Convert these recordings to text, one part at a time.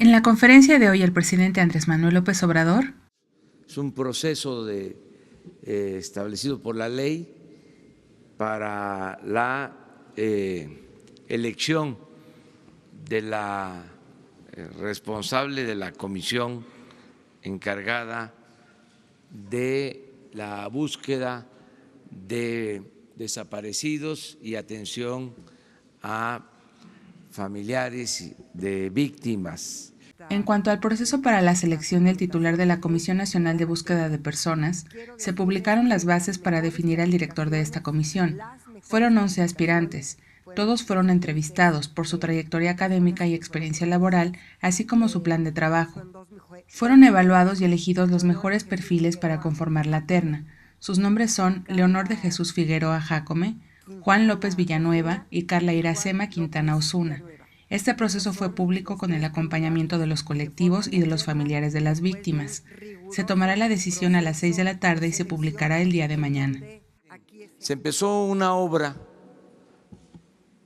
En la conferencia de hoy, el presidente Andrés Manuel López Obrador es un proceso establecido por la ley para la elección de la responsable de la comisión encargada de la búsqueda de desaparecidos y atención a familiares de víctimas. En cuanto al proceso para la selección del titular de la Comisión Nacional de Búsqueda de Personas, se publicaron las bases para definir al director de esta comisión. Fueron 11 aspirantes. Todos fueron entrevistados por su trayectoria académica y experiencia laboral, así como su plan de trabajo. Fueron evaluados y elegidos los mejores perfiles para conformar la terna. Sus nombres son Leonor de Jesús Figueroa Jácome, Juan López Villanueva y Carla Iracema Quintana Osuna. Este proceso fue público con el acompañamiento de los colectivos y de los familiares de las víctimas. Se tomará la decisión a las 6 de la tarde y se publicará el día de mañana. Se empezó una obra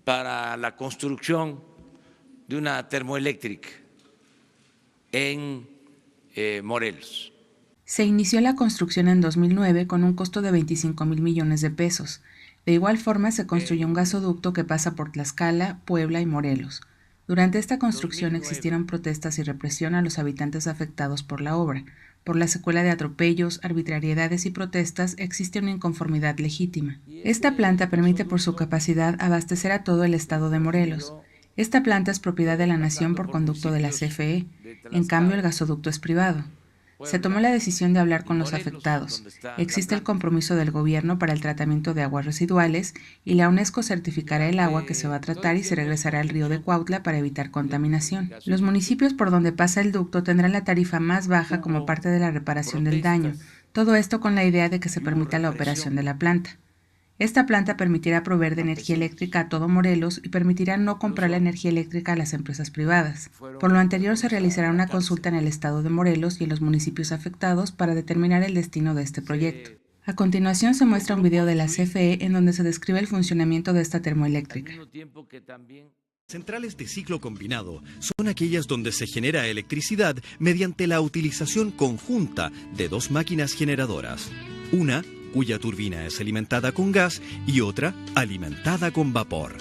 para la construcción de una termoeléctrica en Morelos. Se inició la construcción en 2009 con un costo de 25,000 millones de pesos. De igual forma, se construyó un gasoducto que pasa por Tlaxcala, Puebla y Morelos. Durante esta construcción existieron protestas y represión a los habitantes afectados por la obra. Por la secuela de atropellos, arbitrariedades y protestas, existe una inconformidad legítima. Esta planta permite por su capacidad abastecer a todo el estado de Morelos. Esta planta es propiedad de la nación por conducto de la CFE. En cambio, el gasoducto es privado. Se tomó la decisión de hablar con los afectados. Existe el compromiso del gobierno para el tratamiento de aguas residuales y la UNESCO certificará el agua que se va a tratar y se regresará al río de Cuautla para evitar contaminación. Los municipios por donde pasa el ducto tendrán la tarifa más baja como parte de la reparación del daño. Todo esto con la idea de que se permita la operación de la planta. Esta planta permitirá proveer de energía eléctrica a todo Morelos y permitirá no comprar la energía eléctrica a las empresas privadas. Por lo anterior, se realizará una consulta en el estado de Morelos y en los municipios afectados para determinar el destino de este proyecto. A continuación se muestra un video de la CFE en donde se describe el funcionamiento de esta termoeléctrica. Centrales de ciclo combinado son aquellas donde se genera electricidad mediante la utilización conjunta de dos máquinas generadoras. Una cuya turbina es alimentada con gas y otra alimentada con vapor.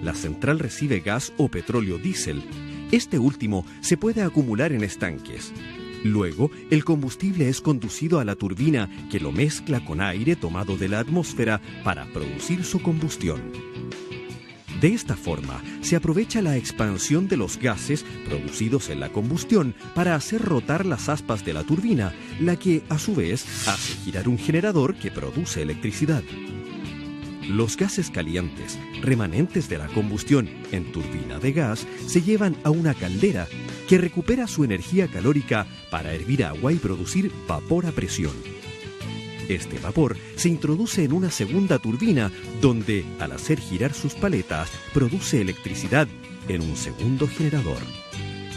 La central recibe gas o petróleo diésel. Este último se puede acumular en estanques. Luego, el combustible es conducido a la turbina que lo mezcla con aire tomado de la atmósfera para producir su combustión. De esta forma, se aprovecha la expansión de los gases producidos en la combustión para hacer rotar las aspas de la turbina, la que, a su vez, hace girar un generador que produce electricidad. Los gases calientes, remanentes de la combustión en turbina de gas, se llevan a una caldera que recupera su energía calórica para hervir agua y producir vapor a presión. Este vapor se introduce en una segunda turbina donde, al hacer girar sus paletas, produce electricidad en un segundo generador.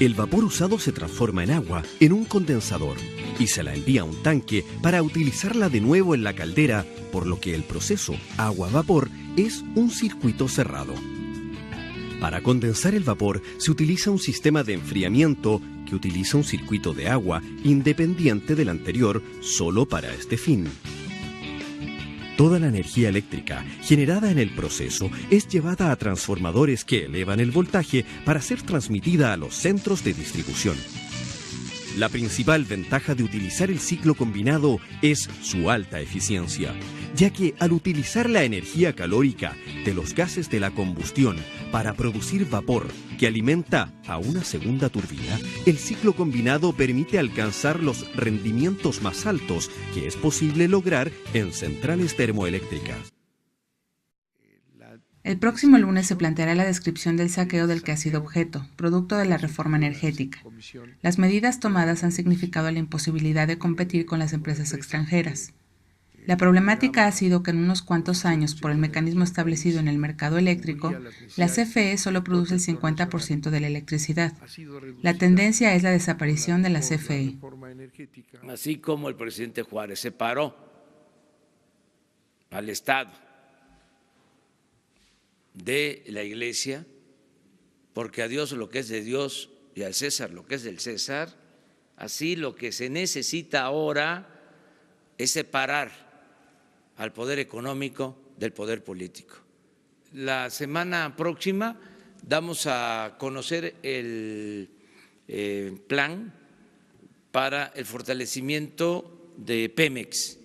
El vapor usado se transforma en agua en un condensador y se la envía a un tanque para utilizarla de nuevo en la caldera, por lo que el proceso agua-vapor es un circuito cerrado. Para condensar el vapor se utiliza un sistema de enfriamiento que utiliza un circuito de agua independiente del anterior solo para este fin. Toda la energía eléctrica generada en el proceso es llevada a transformadores que elevan el voltaje para ser transmitida a los centros de distribución. La principal ventaja de utilizar el ciclo combinado es su alta eficiencia, ya que al utilizar la energía calórica de los gases de la combustión para producir vapor que alimenta a una segunda turbina, el ciclo combinado permite alcanzar los rendimientos más altos que es posible lograr en centrales termoeléctricas. El próximo lunes se planteará la descripción del saqueo del que ha sido objeto, producto de la reforma energética. Las medidas tomadas han significado la imposibilidad de competir con las empresas extranjeras. La problemática ha sido que en unos cuantos años, por el mecanismo establecido en el mercado eléctrico, la CFE solo produce el 50% de la electricidad. La tendencia es la desaparición de la CFE. Así como el presidente Juárez separó al Estado de la Iglesia, porque a Dios lo que es de Dios y al César lo que es del César, así lo que se necesita ahora es separar al poder económico del poder político. La semana próxima damos a conocer el plan para el fortalecimiento de Pemex.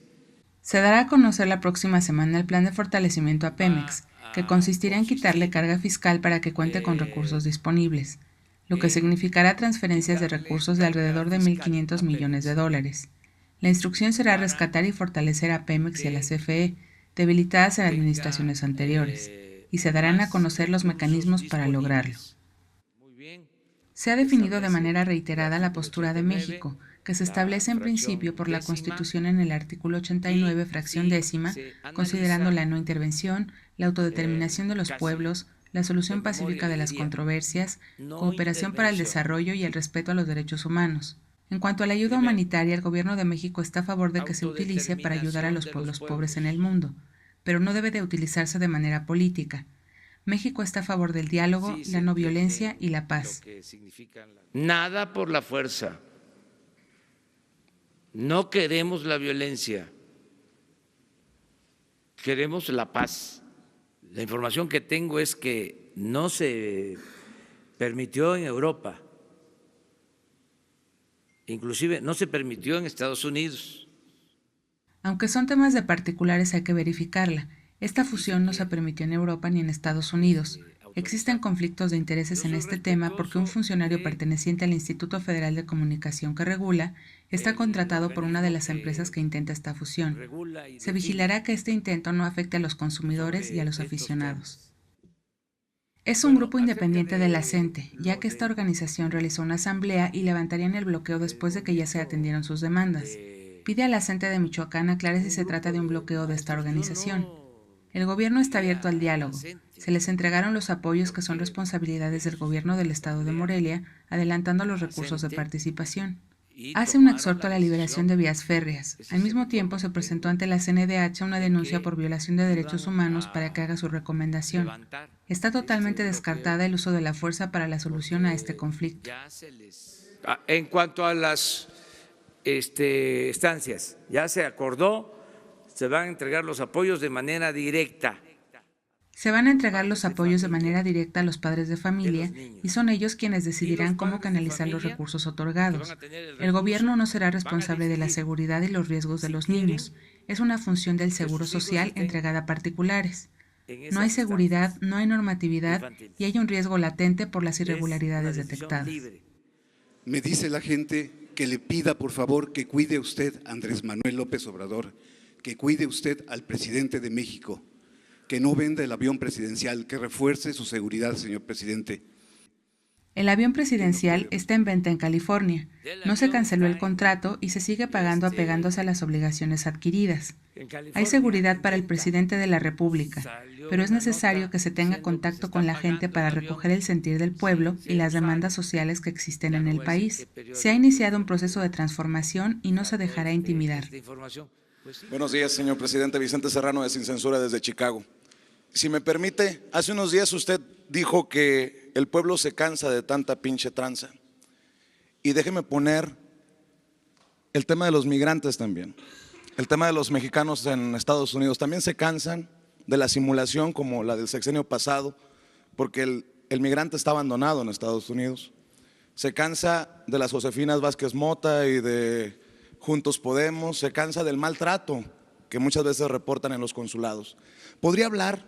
Se dará a conocer la próxima semana el plan de fortalecimiento a Pemex, que consistirá en quitarle carga fiscal para que cuente con recursos disponibles, lo que significará transferencias de recursos de alrededor de 1.500 millones de dólares. La instrucción será rescatar y fortalecer a Pemex y a la CFE, debilitadas en administraciones anteriores, y se darán a conocer los mecanismos para lograrlo. Se ha definido de manera reiterada la postura de México, que se establece en principio por la Constitución en el artículo 89, fracción décima, considerando la no intervención, la autodeterminación de los pueblos, la solución pacífica de las controversias, cooperación para el desarrollo y el respeto a los derechos humanos. En cuanto a la ayuda humanitaria, el Gobierno de México está a favor de que se utilice para ayudar a los pueblos pobres en el mundo, pero no debe de utilizarse de manera política. México está a favor del diálogo, la no violencia y la paz. Nada por la fuerza. No queremos la violencia. Queremos la paz. La información que tengo es que no se permitió en Europa. Inclusive no se permitió en Estados Unidos. Aunque son temas de particulares, hay que verificarla. Esta fusión no se permitió en Europa ni en Estados Unidos. Existen conflictos de intereses en este tema porque un funcionario perteneciente al Instituto Federal de Comunicación que regula está contratado por una de las empresas que intenta esta fusión. Se vigilará que este intento no afecte a los consumidores y a los aficionados. Es un grupo independiente de la CENTE, ya que esta organización realizó una asamblea y levantarían el bloqueo después de que ya se atendieron sus demandas. Pide a la CENTE de Michoacán aclare si se trata de un bloqueo de esta organización. El gobierno está abierto al diálogo. Se les entregaron los apoyos que son responsabilidades del gobierno del estado de Morelia, adelantando los recursos de participación. Hace un exhorto a la liberación de vías férreas. Al mismo tiempo se presentó ante la CNDH una denuncia por violación de derechos humanos para que haga su recomendación. Está totalmente descartada el uso de la fuerza para la solución a este conflicto. En cuanto a las estancias, ya se acordó, se van a entregar los apoyos de manera directa. Se van a entregar los apoyos de manera directa a los padres de familia y son ellos quienes decidirán cómo canalizar los recursos otorgados. El gobierno no será responsable de la seguridad y los riesgos de los niños. Es una función del Seguro Social entregada a particulares. No hay seguridad, no hay normatividad y hay un riesgo latente por las irregularidades detectadas. Me dice la gente que le pida por favor que cuide usted a Andrés Manuel López Obrador, que cuide usted al presidente de México, que no venda el avión presidencial, que refuerce su seguridad, señor presidente. El avión presidencial está en venta en California. No se canceló el contrato y se sigue pagando apegándose a las obligaciones adquiridas. Hay seguridad para el presidente de la República, pero es necesario que se tenga contacto con la gente para recoger el sentir del pueblo y las demandas sociales que existen en el país. Se ha iniciado un proceso de transformación y no se dejará intimidar. Buenos días, señor presidente. Vicente Serrano de Sin Censura desde Chicago. Si me permite, hace unos días usted dijo que el pueblo se cansa de tanta pinche tranza. Y déjeme poner el tema de los migrantes también. El tema de los mexicanos en Estados Unidos. También se cansan de la simulación como la del sexenio pasado, porque el migrante está abandonado en Estados Unidos. Se cansa de las Josefinas Vázquez Mota y de Juntos Podemos, se cansa del maltrato que muchas veces reportan en los consulados. ¿Podría hablar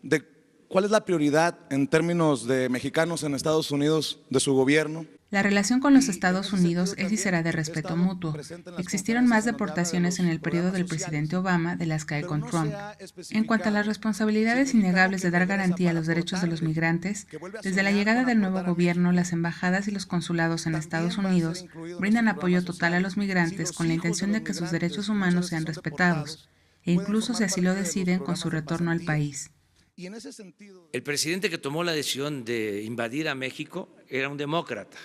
de cuál es la prioridad en términos de mexicanos en Estados Unidos de su gobierno? La relación con los Estados Unidos es y será de respeto mutuo. Existieron más deportaciones en el periodo del presidente Obama de las que hay con Trump. En cuanto a las responsabilidades innegables de dar garantía a los derechos de los migrantes, desde la llegada del nuevo gobierno, las embajadas y los consulados en Estados Unidos brindan apoyo total a los migrantes con la intención de que sus derechos humanos sean respetados, e incluso si así lo deciden con su retorno al país. El presidente que tomó la decisión de invadir a México era un demócrata.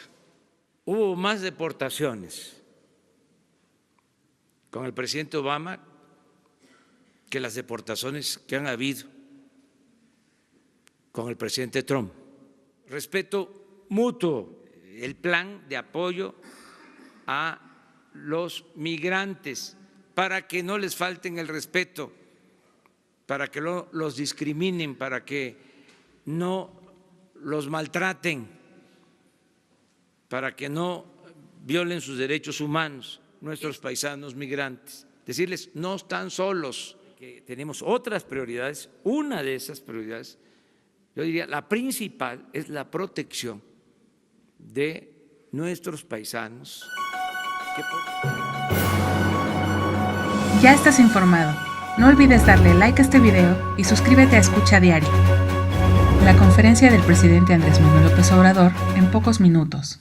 Hubo más deportaciones con el presidente Obama que las deportaciones que han habido con el presidente Trump. Respeto mutuo. el plan de apoyo a los migrantes para que no les falten el respeto, para que no los discriminen, para que no los maltraten, para que no violen sus derechos humanos nuestros paisanos migrantes. Decirles, no están solos, que tenemos otras prioridades. Una de esas prioridades, yo diría, la principal es la protección de nuestros paisanos. Ya estás informado. No olvides darle like a este video y suscríbete a Escucha Diario. La conferencia del presidente Andrés Manuel López Obrador en pocos minutos.